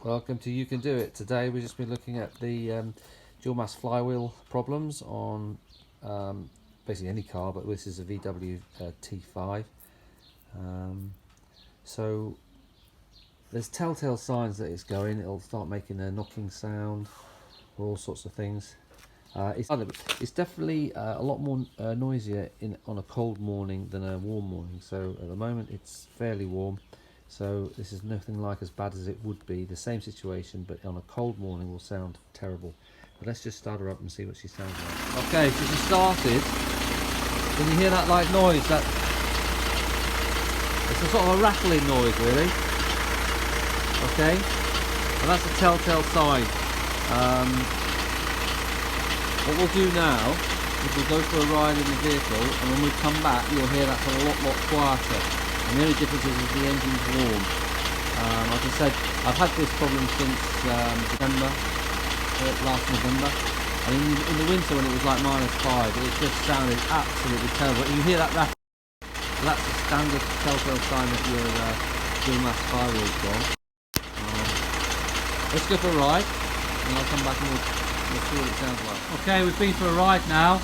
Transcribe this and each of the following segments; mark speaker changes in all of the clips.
Speaker 1: Welcome to You Can Do It. Today we've just been looking at the dual mass flywheel problems on basically any car, but this is a VW T5. So there's telltale signs that it's going. It'll start making a knocking sound or all sorts of things. It's definitely a lot more noisier on a cold morning than a warm morning. So at the moment it's fairly warm. So this is nothing like as bad as it would be. The same situation, but on a cold morning will sound terrible. But let's just start her up and see what she sounds like. Okay, so she started. Can you hear that like noise? It's a sort of a rattling noise, really. Okay, and that's a telltale sign. What we'll do now is we'll go for a ride in the vehicle, and when we come back, you'll hear that's a lot quieter. And the only difference is the engine's warm. Like I said, I've had this problem since December, last November. And in the winter when it was like -5, it just sounded absolutely terrible. You hear that rattle. So that's the standard telltale sign that your dual mass flywheel's gone. Let's go for a ride, and I'll come back and we'll see what it sounds like. Okay, we've been for a ride now.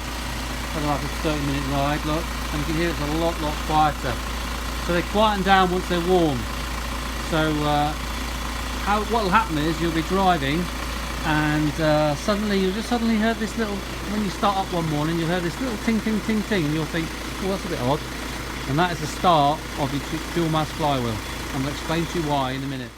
Speaker 1: Kind of like a 30-minute ride, look. And you can hear it's a lot quieter. So they quieten down once they're warm. So what will happen is you'll be driving, and you'll just suddenly hear this little, when you start up one morning, you'll hear this little ting, and you'll think, oh, that's a bit odd. And that is the start of your dual mass flywheel. I'm going to explain to you why in a minute.